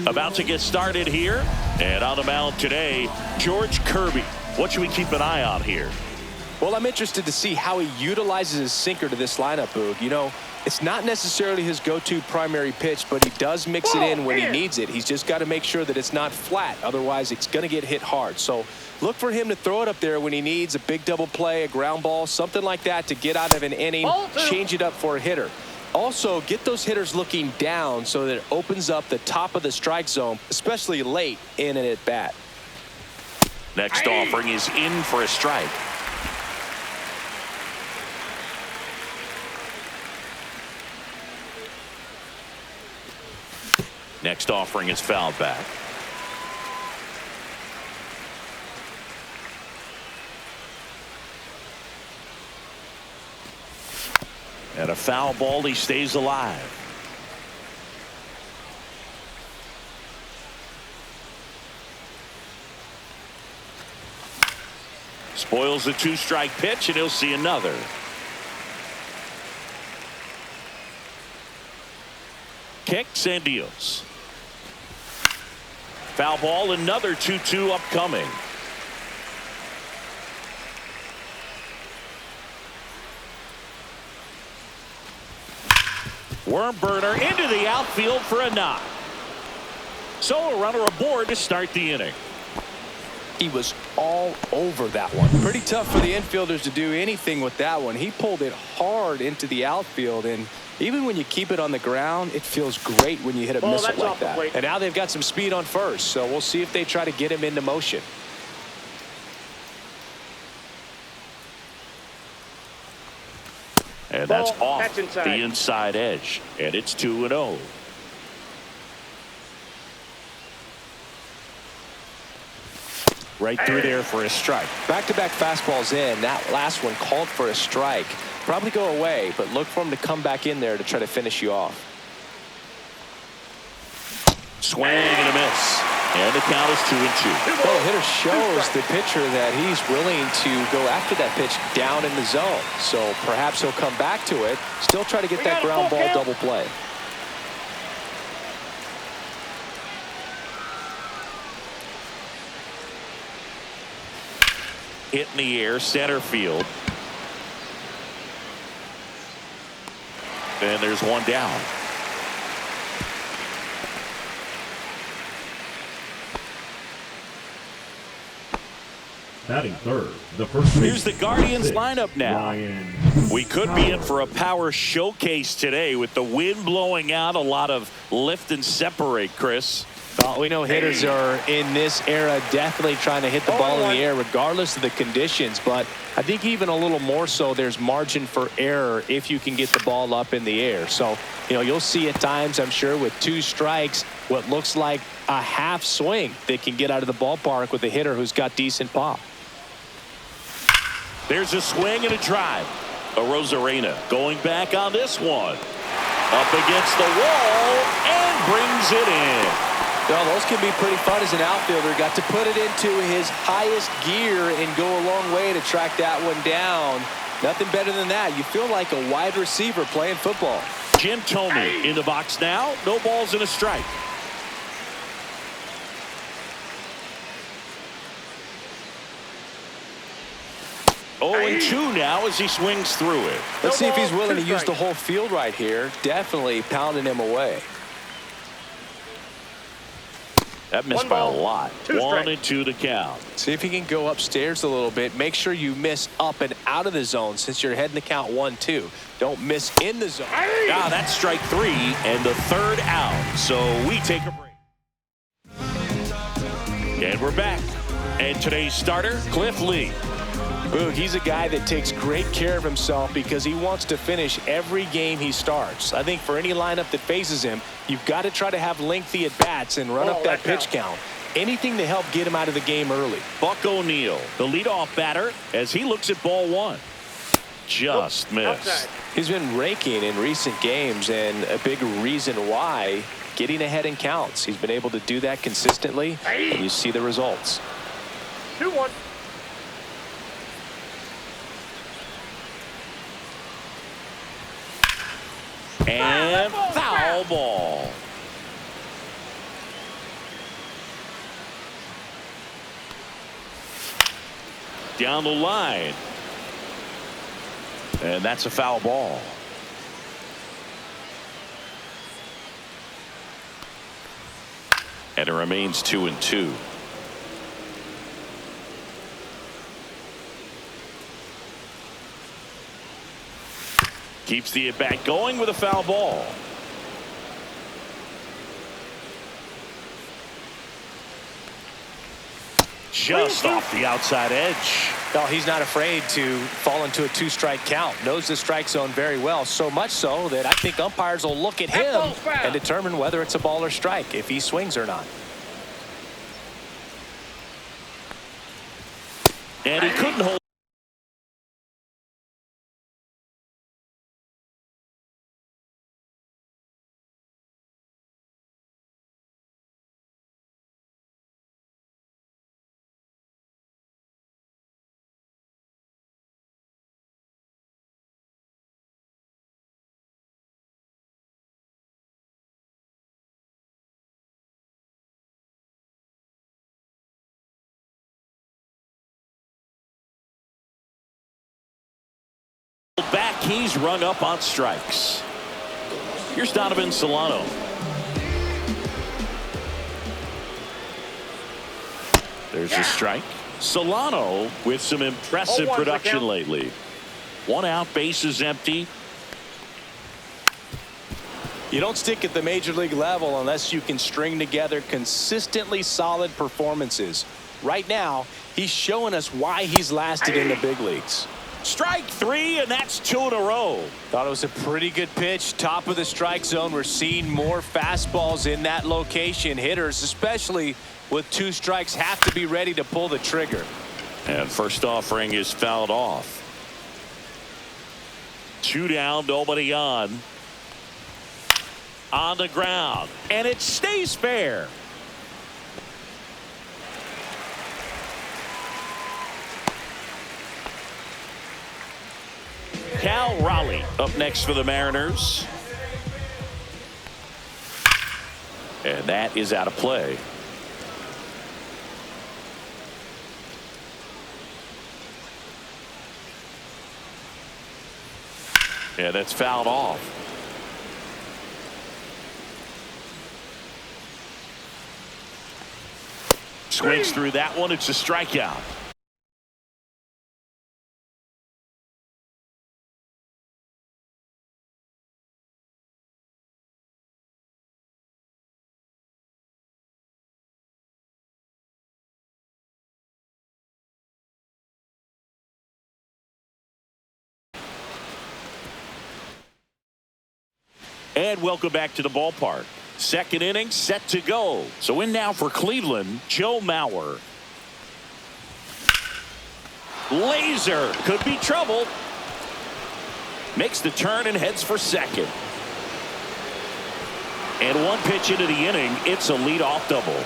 About to get started here. And on the mound today, George Kirby. What should we keep an eye on here? Well, I'm interested to see how he utilizes his sinker to this lineup, Boog. You know, it's not necessarily his go-to primary pitch, but he does mix it in when he needs it. He's just got to make sure that it's not flat. Otherwise, it's going to get hit hard. So look for him to throw it up there when he needs a big double play, a ground ball, something like that to get out of an inning, change it up for a hitter. Also, get those hitters looking down so that it opens up the top of the strike zone, especially late in an at-bat. Next offering is in for a strike. Next offering is fouled back. And a foul ball, he stays alive. Spoils the two-strike pitch, and he'll see another. Kicks and deals. Foul ball, another 2-2 upcoming. Worm burner into the outfield for a knock. So a runner aboard to start the inning. He was all over that one. Pretty tough for the infielders to do anything with that one. He pulled it hard into the outfield, and even when you keep it on the ground, it feels great when you hit a missile like that. And now they've got some speed on first, so we'll see if they try to get him into motion. And that's off the inside edge, and it's 2-0. Right through there for a strike. Back-to-back fastballs in. That last one called for a strike. Probably go away, but look for him to come back in there to try to finish you off. Swing and a miss. And the count is 2-2. Well, the hitter shows the pitcher that he's willing to go after that pitch down in the zone. So perhaps he'll come back to it. Still try to get that ground ball double play. Hit in the air, center field. And there's one down. Batting third, the first. Here's the Guardians lineup now. We could be in for a power showcase today with the wind blowing out. A lot of lift and separate, Chris. Well, we know hitters are in this era definitely trying to hit the ball in the air regardless of the conditions, but I think even a little more so there's margin for error if you can get the ball up in the air. So, you know, you'll see at times, I'm sure, with two strikes, what looks like a half swing that can get out of the ballpark with a hitter who's got decent pop. There's a swing and a drive. Arozarena going back on this one. Up against the wall and brings it in. Well, those can be pretty fun as an outfielder. Got to put it into his highest gear and go a long way to track that one down. Nothing better than that. You feel like a wide receiver playing football. Jim Thome in the box now. No balls and a strike. Oh, and 2 now as he swings through it. Let's see if he's willing to use the whole field right here. Definitely pounding him away. That missed by a lot. 1 and 2 to count. See if he can go upstairs a little bit. Make sure you miss up and out of the zone since you're heading to count 1-2. Don't miss in the zone. Now that's strike 3 and the third out. So we take a break. And we're back. And today's starter, Cliff Lee. Boog, he's a guy that takes great care of himself because he wants to finish every game he starts. I think for any lineup that faces him, you've got to try to have lengthy at-bats and run up that pitch count. Anything to help get him out of the game early. Buck O'Neil, the leadoff batter, as he looks at ball 1. Just missed. He's been raking in recent games, and a big reason why, getting ahead in counts. He's been able to do that consistently, and you see the results. 2-1. And foul ball. down the line. And that's a foul ball. And it remains 2-2. Keeps the at-bat going with a foul ball. Just off the outside edge. No, he's not afraid to fall into a two-strike count. Knows the strike zone very well, so much so that I think umpires will look at him and determine whether it's a ball or strike, if he swings or not. And he couldn't hold. Back, he's rung up on strikes. Here's Donovan Solano. There's a strike. Solano with some impressive production lately. 1 out, bases empty. You don't stick at the major league level unless you can string together consistently solid performances. Right now, he's showing us why he's lasted in the big leagues. Strike 3, and that's 2 in a row. Thought it was a pretty good pitch. Top of the strike zone. We're seeing more fastballs in that location. Hitters, especially with 2 strikes, have to be ready to pull the trigger. And first offering is fouled off. 2 down, nobody on. On the ground, and it stays fair. Cal Raleigh up next for the Mariners. And that is out of play. Yeah, that's fouled off. Swings through that one. It's a strikeout. And welcome back to the ballpark. Second inning set to go. So in now for Cleveland, Joe Mauer. Laser could be trouble. Makes the turn and heads for second. And 1 pitch into the inning, it's a leadoff double.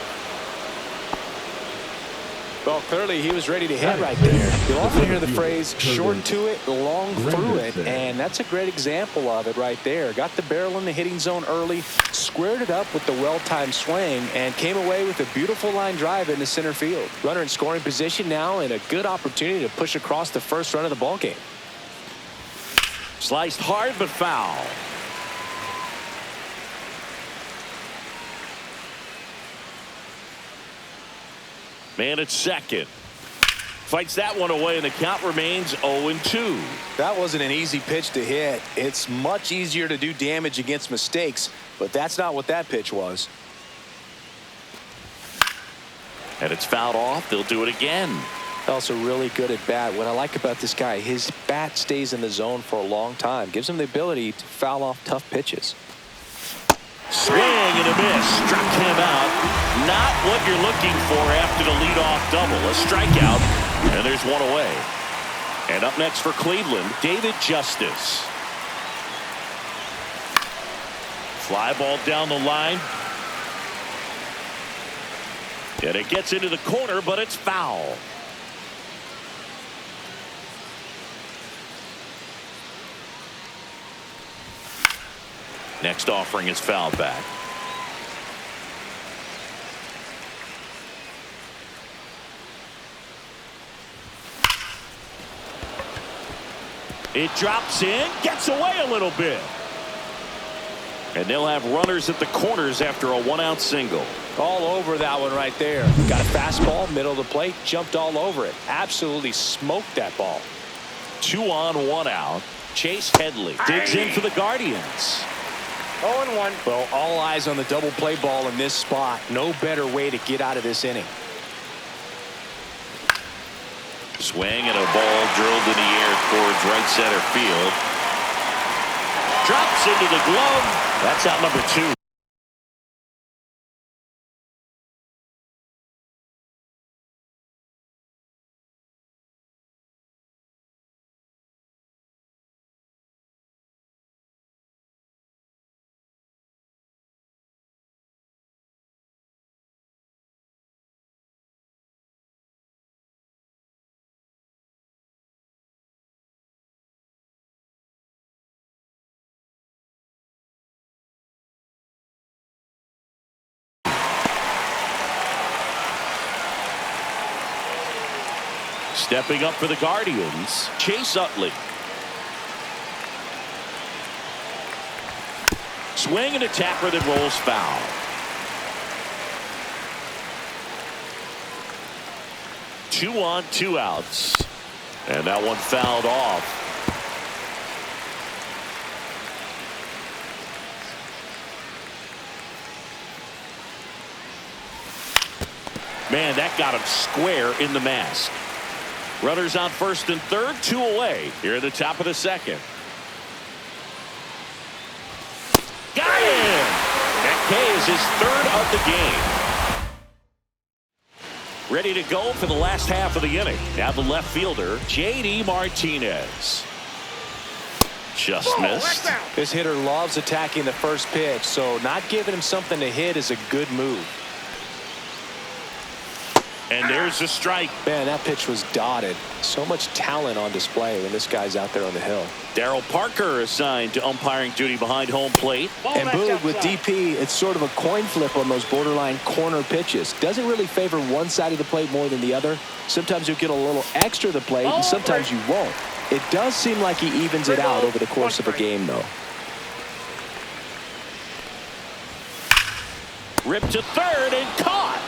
Well, clearly he was ready to hit right there. You'll often hear the phrase short to it, long through it, and that's a great example of it right there. Got the barrel in the hitting zone early, squared it up with the well-timed swing, and came away with a beautiful line drive into center field. Runner in scoring position now, and a good opportunity to push across the first run of the ballgame. Sliced hard but foul. Man at second. Fights that one away, and the count remains 0-2. That wasn't an easy pitch to hit. It's much easier to do damage against mistakes, but that's not what that pitch was. And it's fouled off. They'll do it again. Also really good at bat. What I like about this guy, his bat stays in the zone for a long time. Gives him the ability to foul off tough pitches. Swing and a miss. Struck him out. Not what you're looking for after the leadoff double. A strikeout, and there's 1 away. And up next for Cleveland, David Justice. Fly ball down the line. And it gets into the corner, but it's foul. Next offering is fouled back. It drops in, gets away a little bit. And they'll have runners at the corners after a one-out single. All over that one right there. Got a fastball, middle of the plate, jumped all over it. Absolutely smoked that ball. 2 on, 1 out. Chase Headley digs in for the Guardians. 0-1. Well, all eyes on the double play ball in this spot. No better way to get out of this inning. Swing and a ball drilled in the air towards right center field. Drops into the glove. That's out number 2. Stepping up for the Guardians, Chase Utley. Swing and a tapper that rolls foul. Two on, 2 outs. And that one fouled off. Man, that got him square in the mask. Runners on first and third, 2 away here at the top of the second. Got him! That K is his 3rd of the game. Ready to go for the last half of the inning. Now the left fielder, J.D. Martinez. Just missed. This hitter loves attacking the first pitch, so not giving him something to hit is a good move. And there's a strike. Man, that pitch was dotted. So much talent on display when this guy's out there on the hill. Darryl Parker assigned to umpiring duty behind home plate. And Boog, with DP, it's sort of a coin flip on those borderline corner pitches. Doesn't really favor one side of the plate more than the other. Sometimes you'll get a little extra to the plate, and sometimes you won't. It does seem like he evens it out over the course of a game, though. Ripped to third and caught.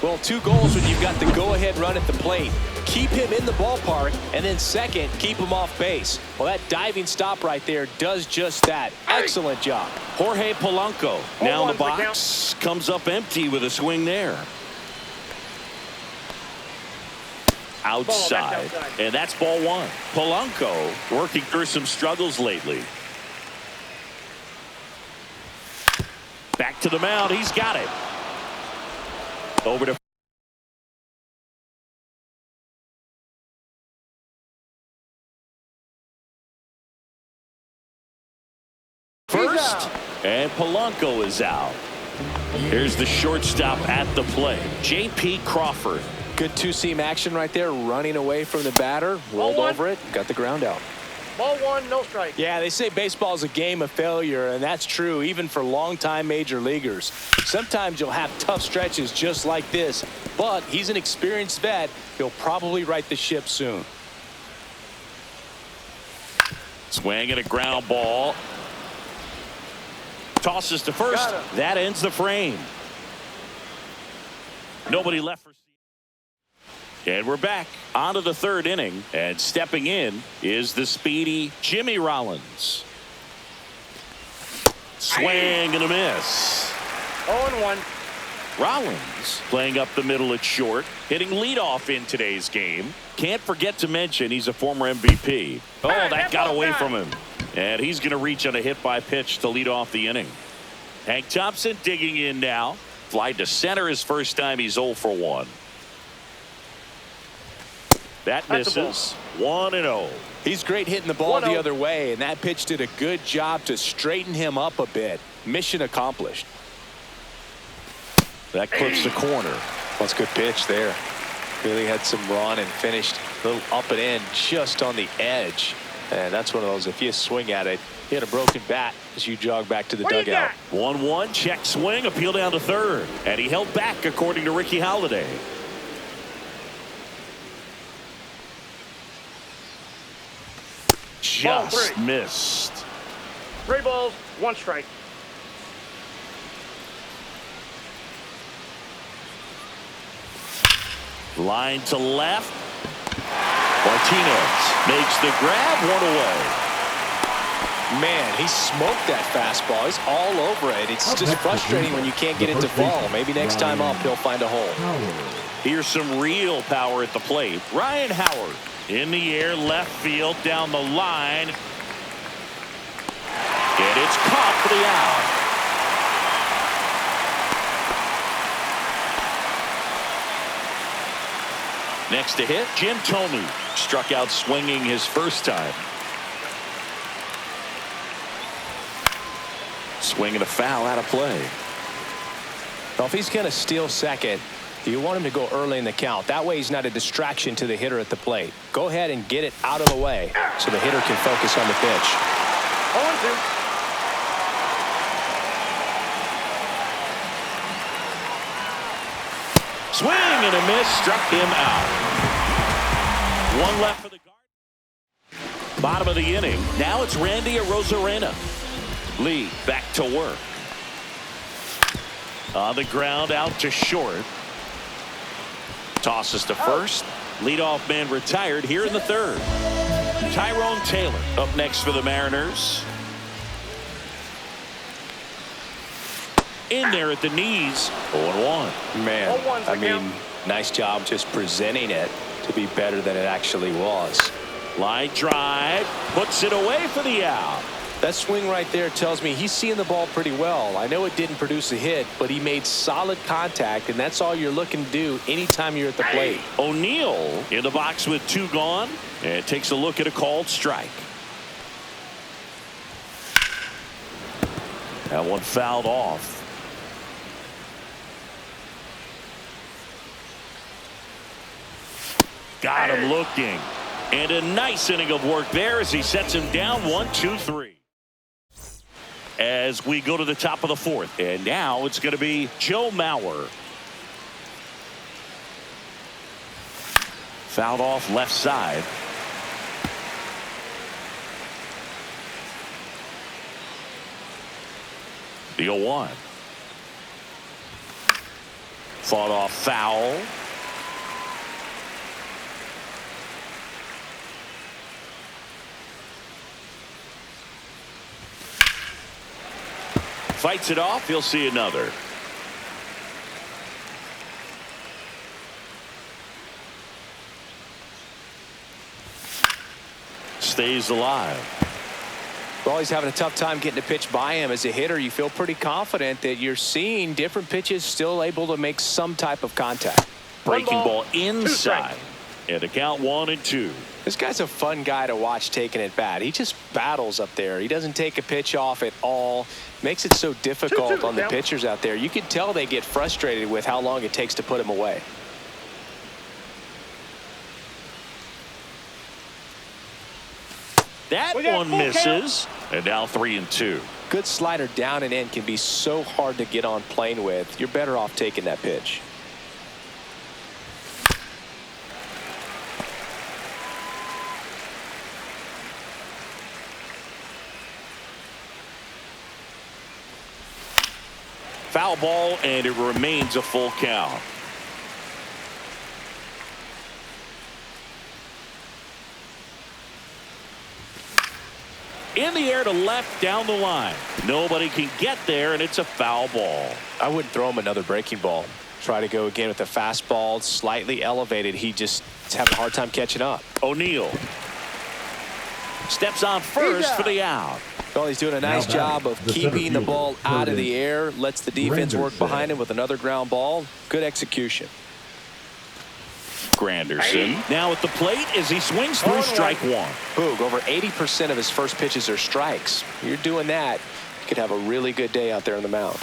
Well, 2 goals when you've got the go-ahead run at the plate. Keep him in the ballpark, and then second, keep him off base. Well, that diving stop right there does just that. Excellent job. Jorge Polanco now in the box. Comes up empty with a swing there. Outside. And that's ball 1. Polanco working through some struggles lately. Back to the mound. He's got it. Over to first, and Polanco is out. Here's the shortstop at the plate, J.P. Crawford. Good 2-seam action right there, running away from the batter, rolled over it, got the ground out. Ball 1, no strike. Yeah, they say baseball is a game of failure, and that's true even for longtime major leaguers. Sometimes you'll have tough stretches just like this, but he's an experienced vet. He'll probably right the ship soon. Swing and a ground ball. Tosses to first. That ends the frame. Nobody left for. And we're back onto the 3rd inning, and stepping in is the speedy Jimmy Rollins. Swing and a miss. 0-1. Rollins playing up the middle at short, hitting leadoff in today's game. Can't forget to mention he's a former MVP. Oh, that got away from him. And he's going to reach on a hit by pitch to lead off the inning. Hank Thompson digging in now. Fly to center his first time. He's 0 for 1. That misses. 1-0. He's great hitting the ball the other way, and that pitch did a good job to straighten him up a bit. Mission accomplished. That clips the corner. That's a good pitch there. Really had some run and finished a little up and in just on the edge. And that's one of those, if you swing at it, you hit a broken bat as you jog back to the dugout. 1-1, check swing, appeal down to third. And he held back, according to Ricky Halladay. just missed. 3 balls, 1 strike. Line to left. Martinez makes the grab, 1 away. Man, he smoked that fastball. He's all over it. It's just frustrating when you can't get it to fall. Maybe next time up he'll find a hole. Here's some real power at the plate. Ryan Howard in the air, left field, down the line. And it's caught for the out. Next to hit, Jim Tomu struck out swinging his first time. Swing and a foul out of play. Well, if he's going to steal second, you want him to go early in the count. That way he's not a distraction to the hitter at the plate. Go ahead and get it out of the way so the hitter can focus on the pitch. 0-2. Swing and a miss, struck him out. 1 left for the guard. Bottom of the inning. Now it's Randy Arozarena. Lee back to work. On the ground, out to short. Tosses to first. Leadoff man retired here in the 3rd. Tyrone Taylor up next for the Mariners. In there at the knees. 0-1. Man, 0-1's I the mean, count. nice job just presenting it to be better than it actually was. Line drive. Puts it away for the out. That swing right there tells me he's seeing the ball pretty well. I know it didn't produce a hit, but he made solid contact, and that's all you're looking to do anytime you're at the plate. O'Neill in the box with 2 gone, and takes a look at a called strike. That one fouled off. Got him looking. And a nice inning of work there as he sets him down 1-2-3. As we go to the top of the 4th. And now it's going to be Joe Mauer. Fouled off left side. The 0-1. Fought off foul. Fights it off. He'll see another. Stays alive. Well, he's having a tough time getting a pitch by him. As a hitter, you feel pretty confident that you're seeing different pitches still able to make some type of contact. Breaking ball inside. And a count 1-2. This guy's a fun guy to watch taking at bat. He just battles up there. He doesn't take a pitch off at all. Makes it so difficult on the pitchers out there. You can tell they get frustrated with how long it takes to put him away. That one misses. And now 3-2. Good slider down and in can be so hard to get on plane with. You're better off taking that pitch. Foul ball, and it remains a full count. In the air to left, down the line. Nobody can get there, and it's a foul ball. I wouldn't throw him another breaking ball. Try to go again with the fastball, slightly elevated. He just is having a hard time catching up. O'Neill steps on first for the out. Well, he's doing a nice job of keeping the ball out of the air. Lets the defense work behind him with another ground ball. Good execution. Granderson now at the plate as he swings through strike 1. Boog, over 80% of his first pitches are strikes. You're doing that, you could have a really good day out there on the mound.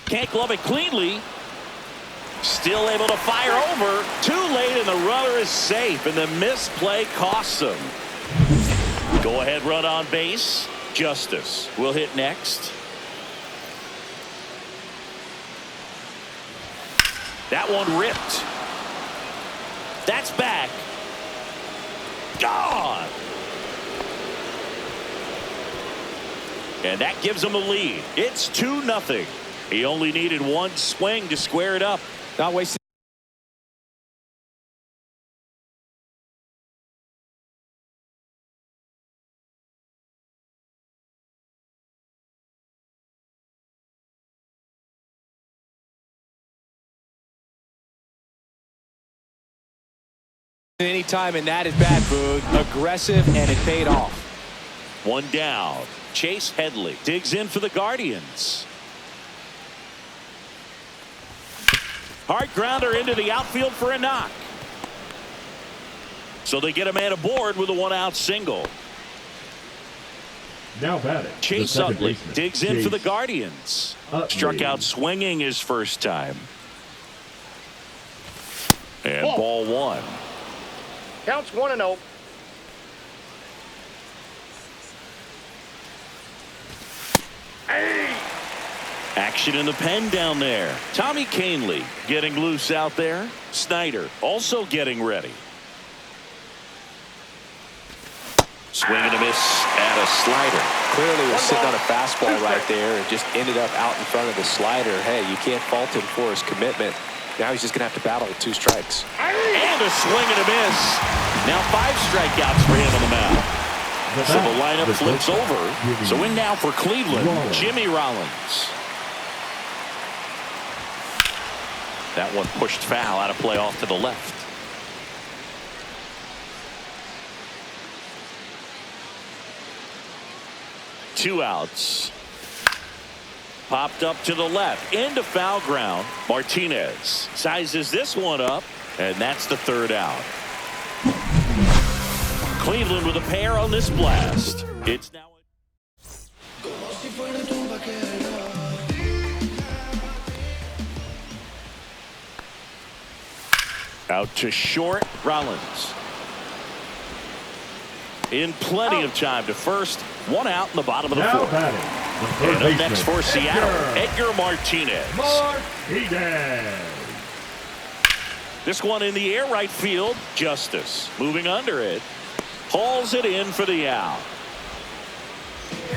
Can't glove it cleanly. Still able to fire over. Too late, and the runner is safe, and the misplay costs him. Go ahead run on base. Justice will hit next. That one ripped. That's back. Gone. And that gives him a lead. It's 2-0. He only needed one swing to square it up. Not wasting any time, and that is bad, Boog. Aggressive, and it paid off. One down. Chase Headley digs in for the Guardians. Hard grounder into the outfield for a knock. So they get a man aboard with a one-out single. Now batting. Chase Utley digs in for the Guardians. Struck out swinging his first time. And ball one. Counts 1-0. Action in the pen down there. Tommy Kahnle getting loose out there. Snyder also getting ready. Swing and a miss at a slider. Clearly was sitting on a fastball right there and just ended up out in front of the slider. Hey, you can't fault him for his commitment. Now he's just going to have to battle with 2 strikes. And a swing and a miss. Now 5 strikeouts for him on the mound. So the lineup flips over. So in now for Cleveland, Jimmy Rollins. That one pushed foul, out of play off to the left. Two outs. Popped up to the left into foul ground. Martinez sizes this one up, and that's the 3rd out. Cleveland with a pair on this blast. It's now out to short. Rollins in plenty of time to first. 1 out in the bottom of the 4th. And up next for Seattle, Edgar Martinez. This one in the air right field. Justice moving under it. Hauls it in for the out.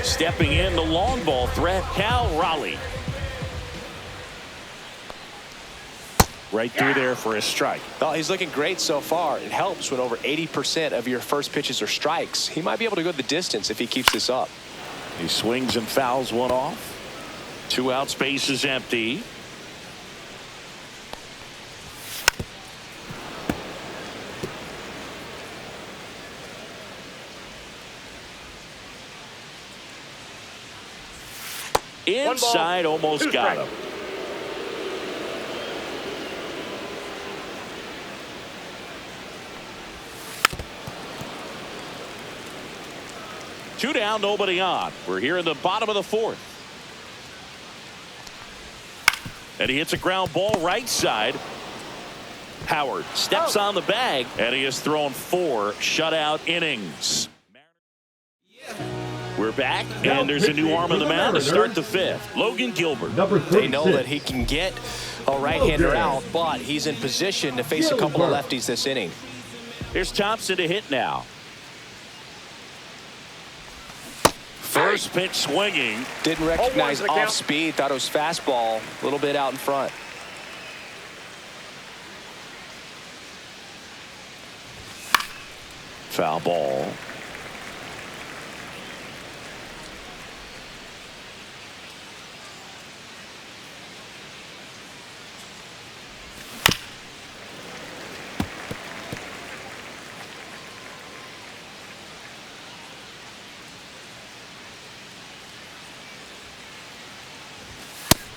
Stepping in the long ball threat, Cal Raleigh. Right through there for a strike. Well, he's looking great so far. It helps when over 80% of your first pitches are strikes. He might be able to go the distance if he keeps this up. He swings and fouls one off. 2 out, space is empty. Inside, almost got him. Two down, nobody on. We're here in the bottom of the 4th. And he hits a ground ball right side. Howard steps on the bag, and he has thrown 4 shutout innings. We're back, and there's a new arm on the mound to start the 5th. Logan Gilbert. They know that he can get a right-hander out, but he's in position to face a couple of lefties this inning. Here's Thompson to hit now. First pitch swinging. Didn't recognize off speed. Thought it was fastball. A little bit out in front. Foul ball.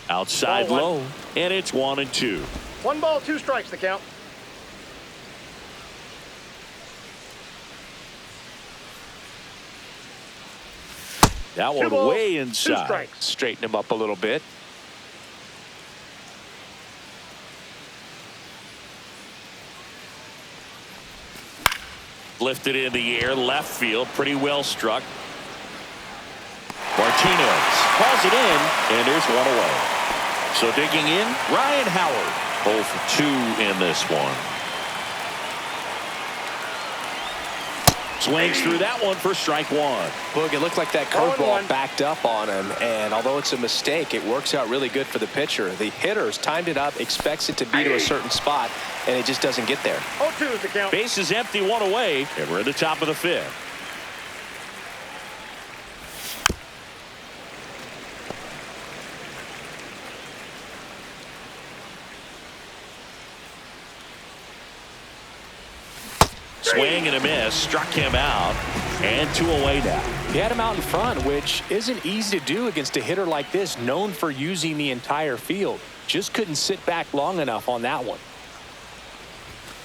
Outside low, and it's 1-2. 1 ball, 2 strikes the count. That one way inside. Straighten him up a little bit. Lifted in the air, left field, pretty well struck. Martinez calls it in, and there's one away. So digging in, Ryan Howard. 0 for 2 in this one. Swings through that one for strike one. Look, it looked like that curveball backed up on him, and although it's a mistake, it works out really good for the pitcher. The hitter's timed it up, expects it to be to a certain spot, and it just doesn't get there. 0-2 is the count. Base is empty, one away, and we're at the top of the fifth. Swing and a miss, struck him out, and 2 away now. He had him out in front, which isn't easy to do against a hitter like this, known for using the entire field. Just couldn't sit back long enough on that one.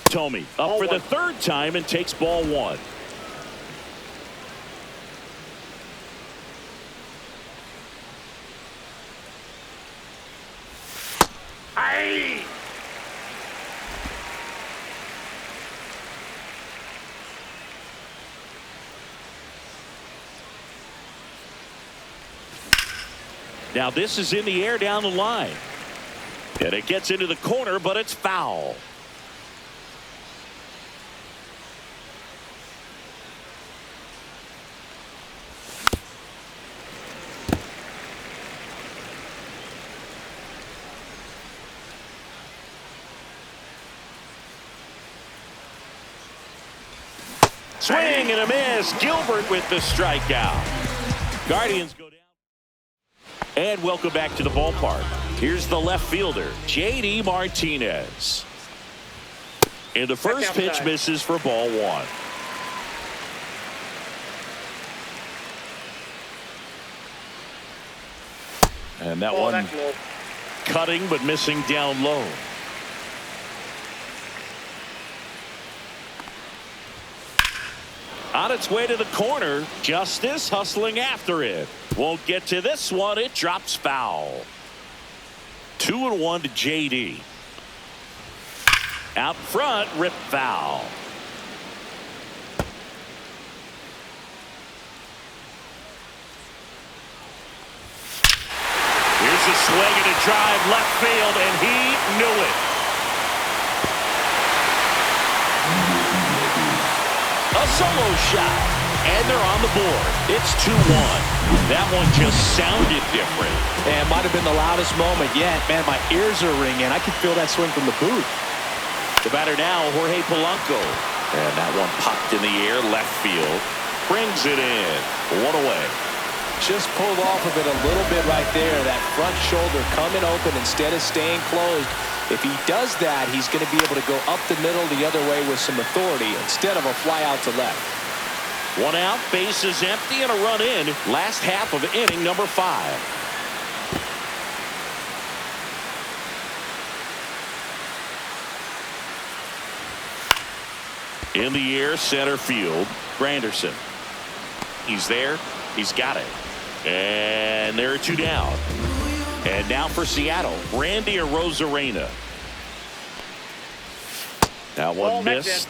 Tomey up for the third time and takes ball one. Aye. Now this is in the air down the line. And it gets into the corner, but it's foul. Swing and a miss. Gilbert with the strikeout. Guardians go down. And welcome back to the ballpark. Here's the left fielder, J.D. Martinez. And the first pitch misses for ball one. And that one cutting but missing down low. On its way to the corner, Justice hustling after it. Won't get to this one. It drops foul. 2-1 to J.D. Out front, rip foul. Here's a swing and a drive left field, and he knew it. A solo shot, and they're on the board. It's 2-1. That one just sounded different. And it might have been the loudest moment yet. Man, my ears are ringing. I can feel that swing from the booth. The batter now, Jorge Polanco. And that one popped in the air, left field. Brings it in. 1 away. Just pulled off of it a little bit right there. That front shoulder coming open instead of staying closed. If he does that, he's going to be able to go up the middle the other way with some authority instead of a fly out to left. 1 out, base is empty, and a run in. Last half of inning number 5. In the air, center field, Granderson. He's there. He's got it. And there are 2 down. And now for Seattle, Randy Arozarena. That one missed.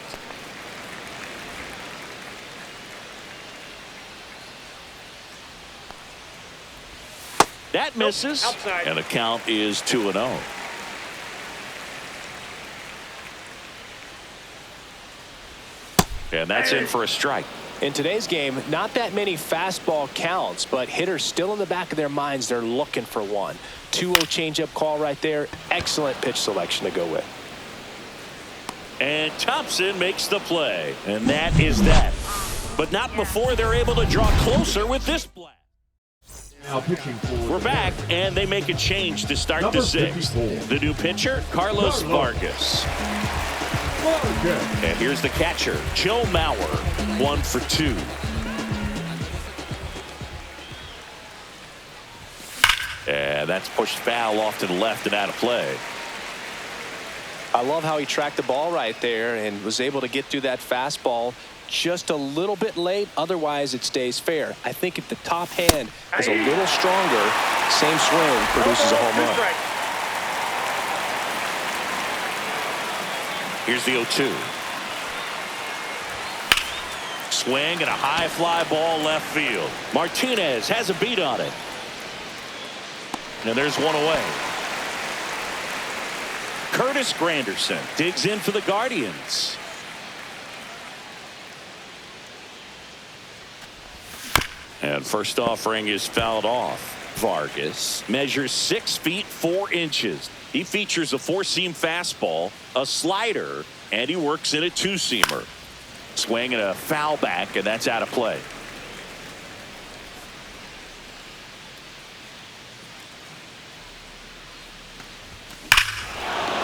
That misses. Outside. And the count is 2-0. And that's in for a strike. In today's game, not that many fastball counts, but hitters still in the back of their minds, they're looking for one. 2-0 changeup call right there. Excellent pitch selection to go with. And Thompson makes the play. And that is that. But not before they're able to draw closer with this blast. Now pitching for We're back, and they make a change to start the 6th. The new pitcher, Carlos Vargas. And here's the catcher, Joe Mauer, 1 for 2. And that's pushed foul off to the left and out of play. I love how he tracked the ball right there and was able to get through that fastball just a little bit late. Otherwise, it stays fair. I think if the top hand is a little stronger, same swing produces a home run. Here's the 0-2. Swing and a high fly ball left field. Martinez has a beat on it. And there's 1 away. Curtis Granderson digs in for the Guardians. And first offering is fouled off. Vargas measures 6 feet 4 inches. He features a 4-seam fastball, a slider, and he works in a 2-seamer. Swing and a foul back, and that's out of play.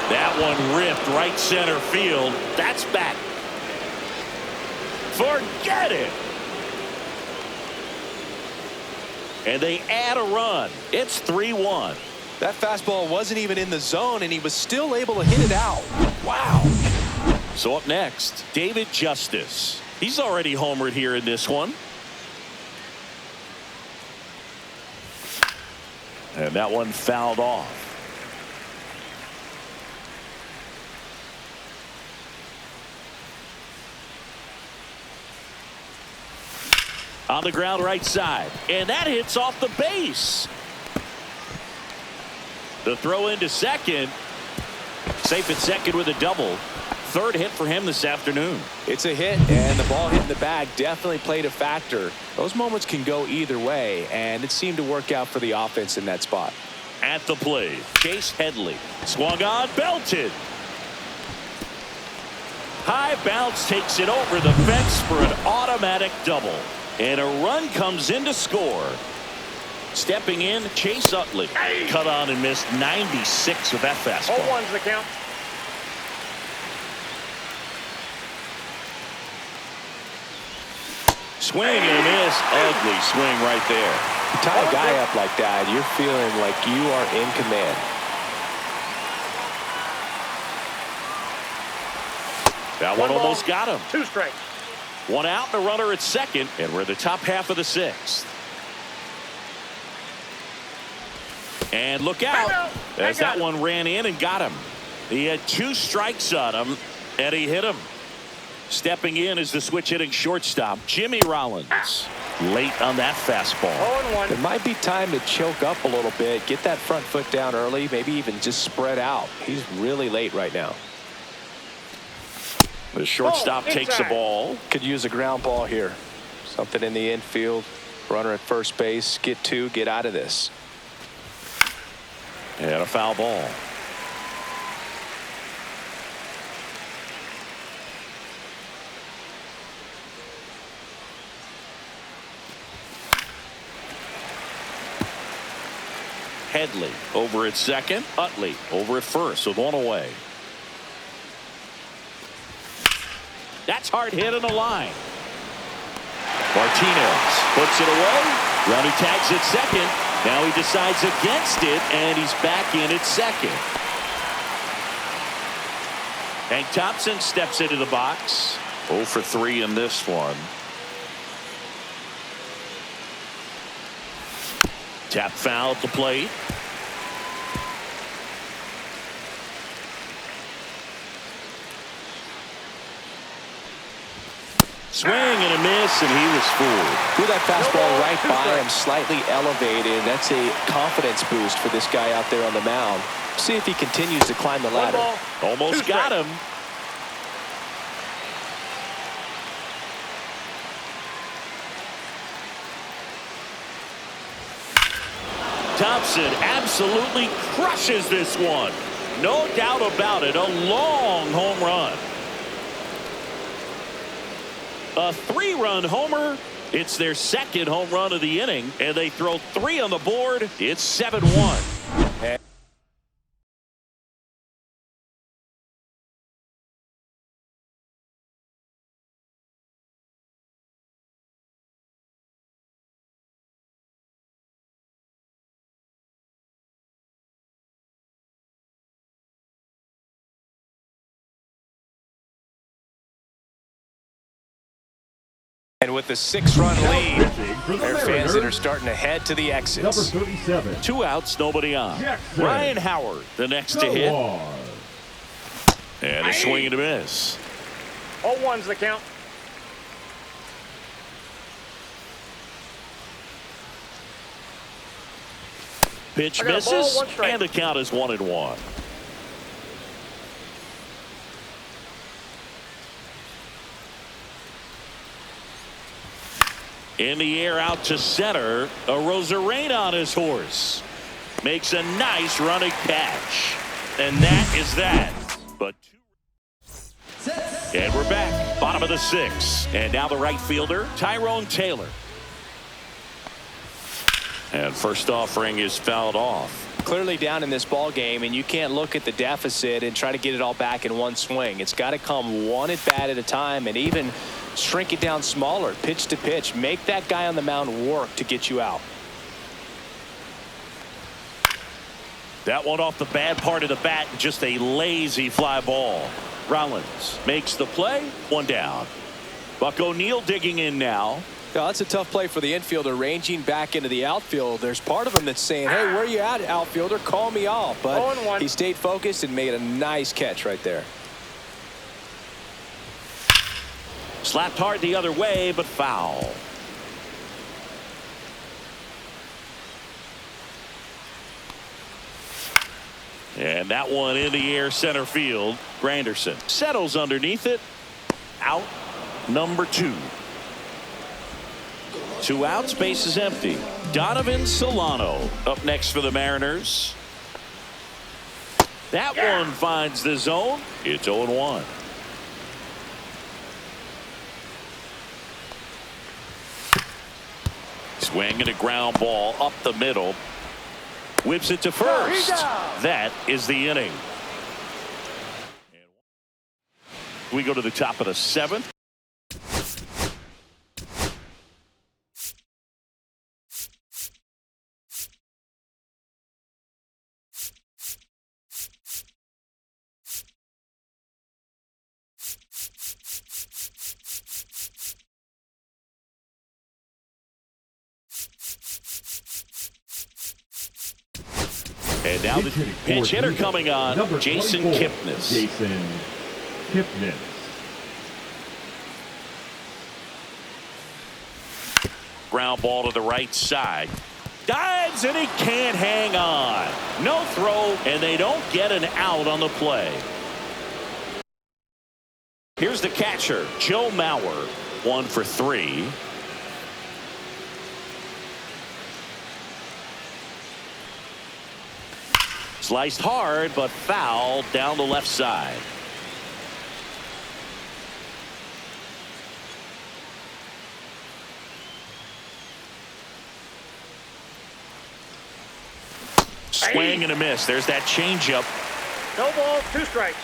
That one ripped right center field. That's back. Forget it. And they add a run. It's 3-1. That fastball wasn't even in the zone, and he was still able to hit it out. Wow. So up next, David Justice. He's already homered here in this one. And that one fouled off. On the ground right side. And that hits off the base. The throw into second. Safe at second with a double. Third hit for him this afternoon. It's a hit, and the ball hitting the bag definitely played a factor. Those moments can go either way, and it seemed to work out for the offense in that spot. At the plate, Chase Headley. Swung on, belted. High bounce takes it over the fence for an automatic double. And a run comes in to score. Stepping in, Chase Utley. Cut on and missed 96 with that fastball. 0-1's the count. Swing and a miss. Ugly swing right there. You tie a guy up like that, you're feeling like you are in command. That one almost got him. 2 strikes. 1 out and a runner at second, and we're in the top half of the 6th. And look out as that one ran in and got him. He had 2 strikes on him, and he hit him. Stepping in is the switch hitting shortstop, Jimmy Rollins. Late on that fastball. 0-1. It might be time to choke up a little bit, get that front foot down early, maybe even just spread out. He's really late right now. The shortstop takes the ball. Could use a ground ball here. Something in the infield. Runner at first base. Get 2, get out of this. And a foul ball. Headley over at second. Utley over at first with 1 away. That's hard hit on the line. Martinez puts it away. Runner tags at second. Now he decides against it, and he's back in at second. Hank Thompson steps into the box. 0 for 3 in this one. Tap foul at the plate. Swing and a miss, and he was fooled. Threw that fastball right by him, slightly elevated. That's a confidence boost for this guy out there on the mound. See if he continues to climb the ladder. Almost got him. Thompson absolutely crushes this one. No doubt about it. A long home run. A 3-run homer. It's their 2nd home run of the inning, and they throw 3 on the board. It's 7-1. And with the 6-run lead, From the there are fans Mariners, that are starting to head to the number exits. 37. 2 outs, nobody on. Jackson. Ryan Howard, the next to hit. Noir. And a swing and a miss. 0-1's the count. Pitch I got a ball, misses, 1 strike. and the count is 1-1. In the air out to center. A Rosarena on his horse. Makes a nice running catch. And that is that. But and we're back. Bottom of the 6th. And now the right fielder, Tyrone Taylor. And first offering is fouled off. Clearly down in this ball game, and you can't look at the deficit and try to get it all back in one swing. It's got to come one at bat at a time, and even shrink it down smaller, pitch to pitch. Make that guy on the mound work to get you out. That one off the bad part of the bat, just a lazy fly ball. Rollins makes the play, one down. Buck O'Neil digging in now. Now, that's a tough play for the infielder, ranging back into the outfield. There's part of him that's saying, hey, where you at, outfielder? Call me off. But he stayed focused and made a nice catch right there. Slapped hard the other way, but foul. And that one in the air center field. Granderson settles underneath it. Out number 2. 2 outs, base is empty. Donovan Solano up next for the Mariners. That one finds the zone. It's 0-1. Swinging a ground ball up the middle. Whips it to first. That is the inning. We go to the top of the 7th. And now the pinch hitter coming on, Jason Kipnis. Jason Kipnis. Ground ball to the right side. Dives, and he can't hang on. No throw, and they don't get an out on the play. Here's the catcher, Joe Mauer. 1 for 3. Sliced hard, but foul down the left side. Swing and a miss. There's that changeup. No ball, 2 strikes.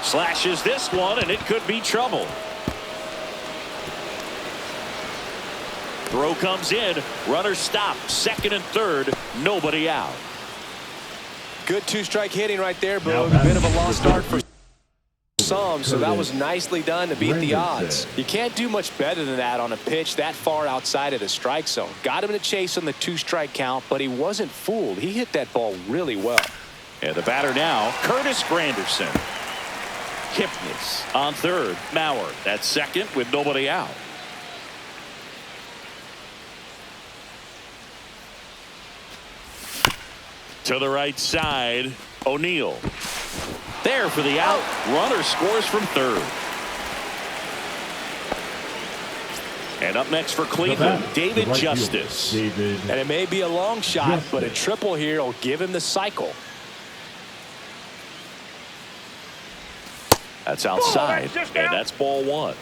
Slashes this one, and it could be trouble. Throw comes in. Runner stop. 2nd and 3rd. Nobody out. Good 2-strike hitting right there, Boog. A bit of a lost start for some, so that was nicely done to beat the odds. You can't do much better than that on a pitch that far outside of the strike zone. Got him in a chase on the 2-strike count, but he wasn't fooled. He hit that ball really well. And the batter now, Curtis Granderson. Kipnis on 3rd. Mauer at 2nd with nobody out. To the right side, O'Neil. There for the out. Runner scores from 3rd. And up next for Cleveland, David Justice. And it may be a long shot, but a triple here will give him the cycle. That's outside, and that's ball 1.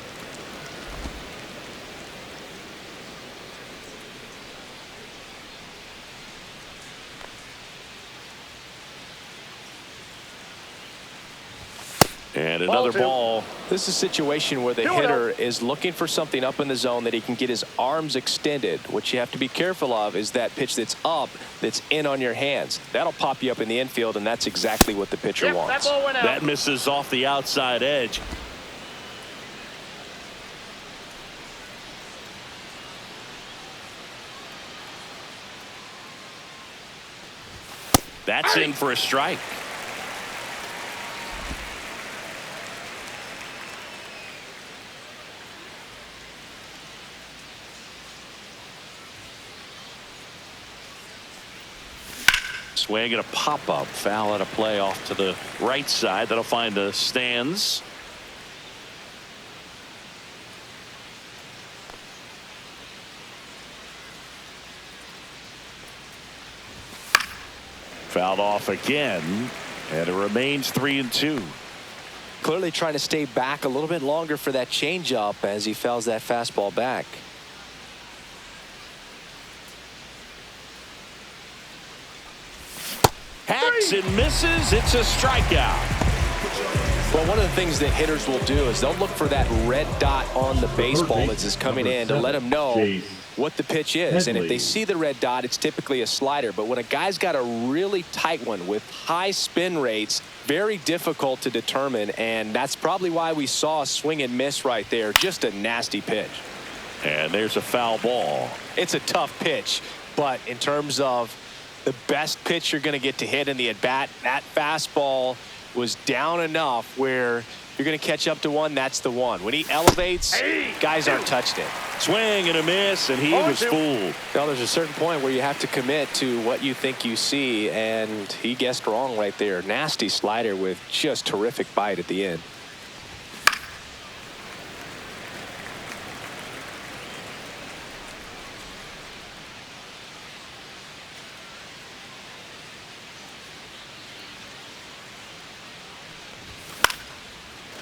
And another ball. This is a situation where the hitter is looking for something up in the zone that he can get his arms extended. What you have to be careful of is that pitch that's up, that's in on your hands. That'll pop you up in the infield, and that's exactly what the pitcher wants. That misses off the outside edge. That's in for a strike. Swing and a pop-up. Foul out of play off to the right side. That'll find the stands. Fouled off again, and it remains 3-2. Clearly trying to stay back a little bit longer for that changeup as he fouls that fastball back. Hacks and misses. It's a strikeout. Well, one of the things that hitters will do is they'll look for that red dot on the baseball as it's coming in to let them know what the pitch is. And if they see the red dot, it's typically a slider. But when a guy's got a really tight one with high spin rates, very difficult to determine. And that's probably why we saw a swing and miss right there. Just a nasty pitch. And there's a foul ball. It's a tough pitch. But in terms of the best pitch you're going to get to hit in the at-bat, that fastball was down enough where you're going to catch up to one. That's the one. When he elevates, guys aren't touched it. Swing and a miss, and he was fooled. Well, there's a certain point where you have to commit to what you think you see, and he guessed wrong right there. Nasty slider with just terrific bite at the end.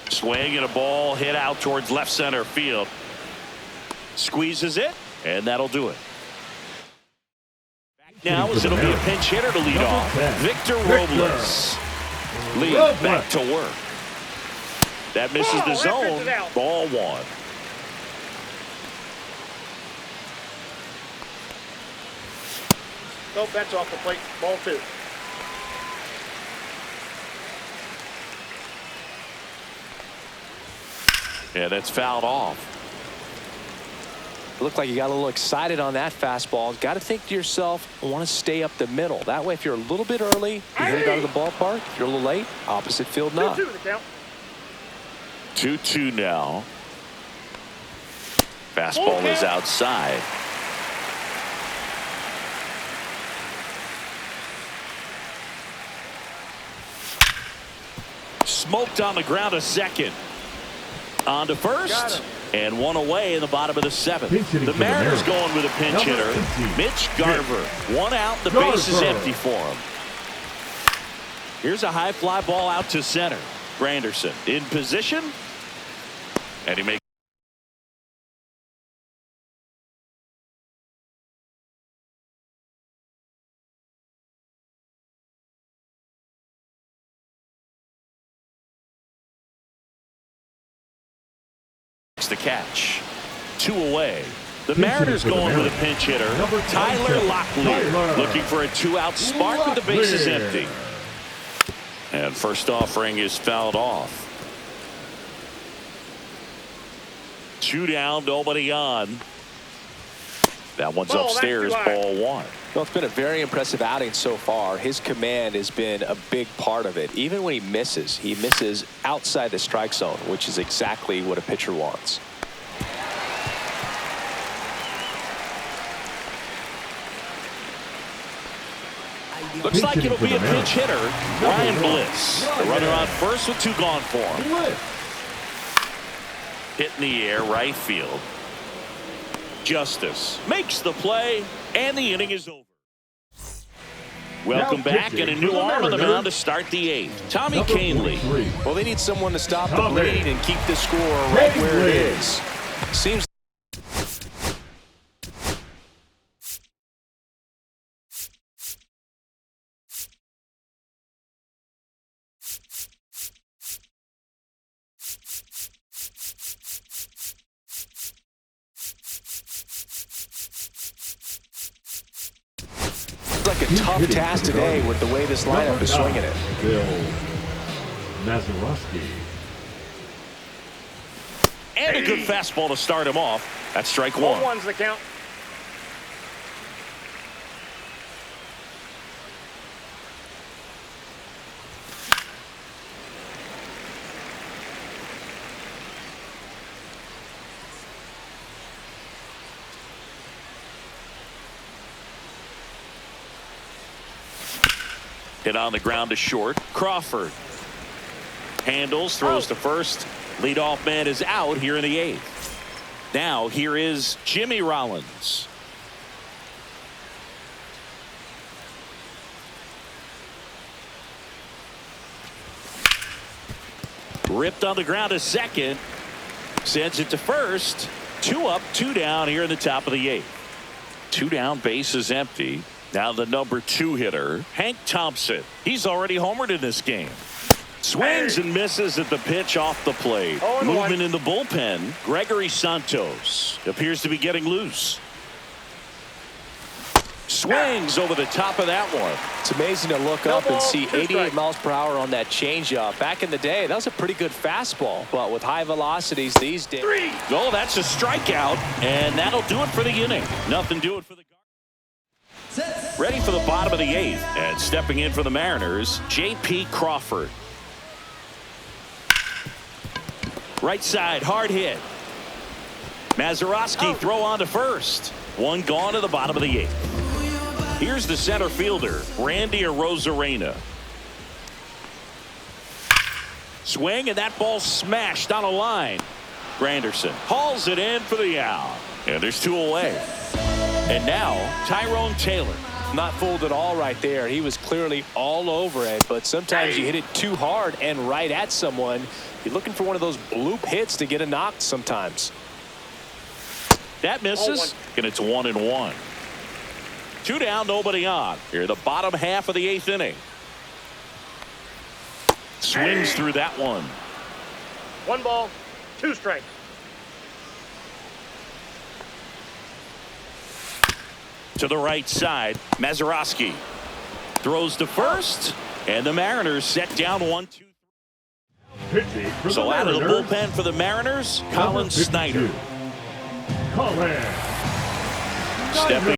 Swing and a ball hit out towards left center field. Squeezes it, and that'll do it. Back now as it'll be a pinch hitter to lead off. Victor Robles. Lee back to work. That misses the zone. Ball one. Nope, that's off the plate. Ball two. Yeah, that's fouled off. Looked like you got a little excited on that fastball. Got to think to yourself, I want to stay up the middle. That way, if you're a little bit early, you hit it out of the ballpark. If you're a little late, opposite field not. 2-2 the count. 2-2 now. Fastball is outside. Smoked on the ground, a second. On to first, and one away in the bottom of the seventh. The Mariners going with a pinch hitter, Mitch Garver. One out, the base is empty for him. Here's a high fly ball out to center. Granderson in position, and he makes the catch. Two away. The Mariners going with a pinch hitter, Tyler Locklear, looking for a two-out spark with the bases empty. And first offering is fouled off. Two down, nobody on. That one's upstairs, ball one. Well, it's been a very impressive outing so far. His command has been a big part of it. Even when he misses outside the strike zone, which is exactly what a pitcher wants. Looks like it'll be a pinch hitter, Ryan Bliss. The runner on first with two gone for him. Hit in the air, right field. Justice makes the play, and the inning is over. Welcome back, and a new arm on the mound to start the eighth. Tommy Kahnle. Well, they need someone to stop the bleed and keep the score right where it is. Seems like a tough task today with the way this lineup is swinging it. Bill Mazeroski. And a good fastball to start him off. That's strike one. 1-1's the count. Hit on the ground to short. Crawford handles, throws to first. Leadoff man is out here in the 8th. Now here is Jimmy Rollins. Ripped on the ground to second. Sends it to first. 2 up, 2 down here in the top of the 8th. 2 down, base is empty. Now the number 2 hitter, Hank Thompson. He's already homered in this game. Swings and misses at the pitch off the plate. Movement in the bullpen. Gregory Santos appears to be getting loose. Swings over the top of that one. It's amazing to look up and see 88 miles per hour on that changeup. Back in the day, that was a pretty good fastball. But with high velocities these days. Oh, that's a strikeout. And that'll do it for the inning. Nothing doing for the Guardians. Ready for the bottom of the 8th. And stepping in for the Mariners, J.P. Crawford. Right side, hard hit. Mazeroski throw on to first. 1 gone to the bottom of the 8th. Here's the center fielder, Randy Arozarena. Swing, and that ball smashed on a line. Granderson hauls it in for the out. And there's 2 away. And now, Tyrone Taylor. Not fooled at all right there. He was clearly all over it, but sometimes you hit it too hard and right at someone. You're looking for one of those bloop hits to get a knock sometimes. That misses, and it's 1-1. 2 down, nobody on. Here, the bottom half of the 8th inning. Swings through that one. 1 ball, 2 strikes. To the right side, Mazeroski throws to first, and the Mariners set down 1-2. So out of the bullpen for the Mariners, Colin Snyder. Stepping.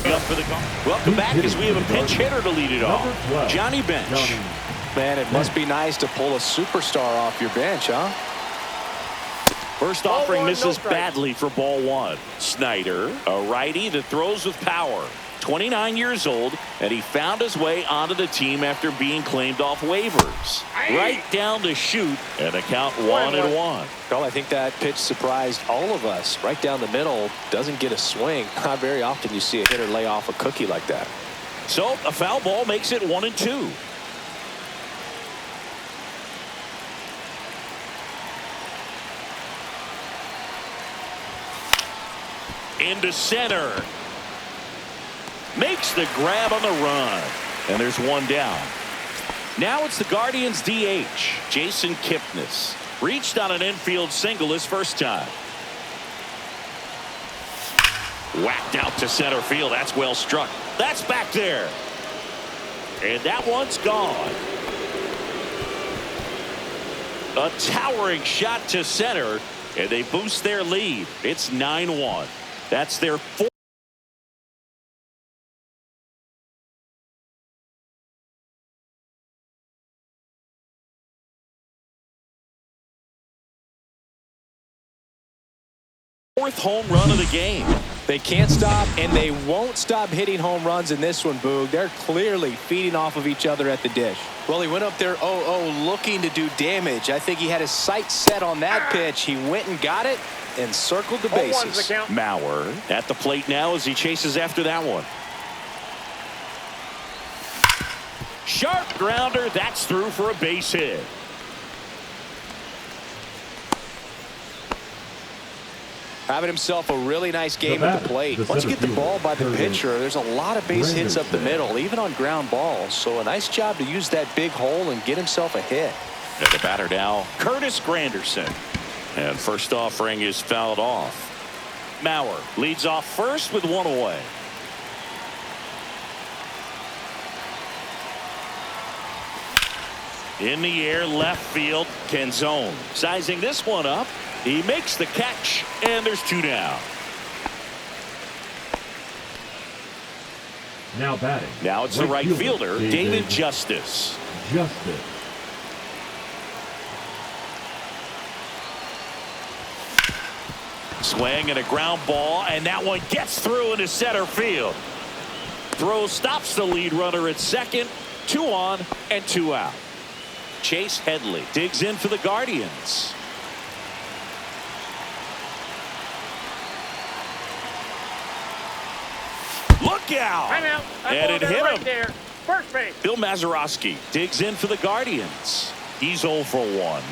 Up for the call. Welcome back as we have a pinch hitter to lead it off. Johnny Bench. Man, it must be nice to pull a superstar off your bench, huh? First offering misses badly for ball 1. Snyder, a righty that throws with power. 29 years old, and he found his way onto the team after being claimed off waivers. Right down the chute, and the count 1-1. Well, I think that pitch surprised all of us. Right down the middle, doesn't get a swing. Not very often you see a hitter lay off a cookie like that. So a foul ball makes it 1-2. Into center. Makes the grab on the run. And there's 1 down. Now it's the Guardians DH, Jason Kipnis. Reached on an infield single his first time. Whacked out to center field. That's well struck. That's back there. And that one's gone. A towering shot to center, and they boost their lead. It's 9-1. That's their 4th. Home run of the game. They can't stop, and they won't stop hitting home runs in this one, Boog. They're clearly feeding off of each other at the dish. Well, he went up there 0-0 looking to do damage. I think he had his sights set on that pitch. He went and got it and circled the bases. Mauer at the plate now as he chases after that one. Sharp grounder. That's through for a base hit. Having himself a really nice game at the plate. Once you get the ball by the pitcher, there's a lot of base hits up the middle, even on ground balls. So a nice job to use that big hole and get himself a hit. And the batter now, Curtis Granderson. And first offering is fouled off. Mauer leads off first with 1 away. In the air, left field, Canzone. Sizing this one up. He makes the catch, and there's 2 down. Now batting. Now it's the right fielder, David Justice. Justice. Swing and a ground ball, and that one gets through into center field. Throw stops the lead runner at second. 2 on and 2 out. Chase Headley digs in for the Guardians. Look out! Timeout. And it hit right him. there. First base. Bill Mazeroski digs in for the Guardians. He's 0 for 1.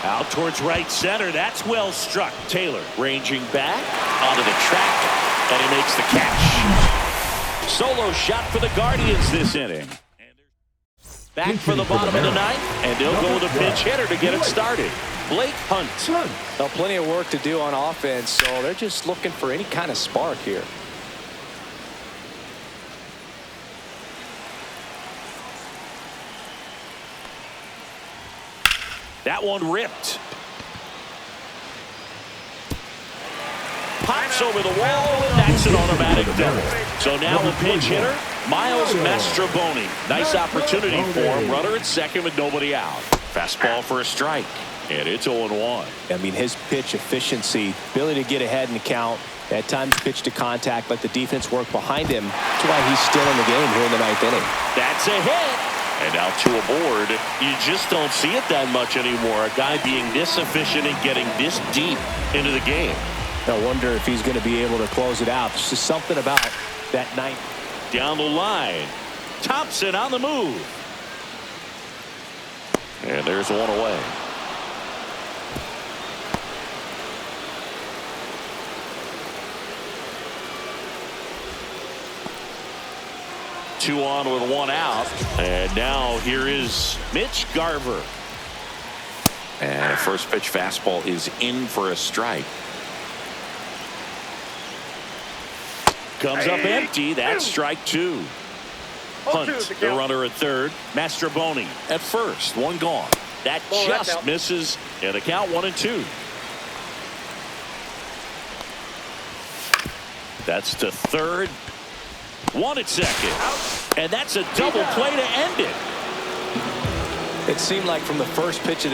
Out towards right center. That's well struck. Taylor ranging back onto the track, and he makes the catch. Solo shot for the Guardians this inning. Back for the bottom of the ninth, and they'll go with a pinch hitter to get it started. Blake Hunt. Now, plenty of work to do on offense, so they're just looking for any kind of spark here. That one ripped. Pops over the wall, and that's an automatic double. So now the pinch hitter, Miles Mastrobuoni. Nice opportunity for him. Runner at second with nobody out. Fastball for a strike, and it's 0-1. I mean, his pitch efficiency, ability to get ahead in the count, at times pitch to contact, let the defense work behind him. That's why he's still in the game here in the ninth inning. That's a hit. And now 2 aboard. You just don't see it that much anymore. A guy being this efficient and getting this deep into the game. I wonder if he's going to be able to close it out. There's just something about that ninth. Down the line. Thompson on the move. And there's 1 away. Two on with 1 out. And now here is Mitch Garver. And a first pitch fastball is in for a strike. Comes up empty. That's strike 2. Hunt, the runner at third. Mastrobuoni at first. 1 gone. That just misses. And the count 1-2. That's to third. 1 at second. And that's a double play to end it. It seemed like from the first pitch of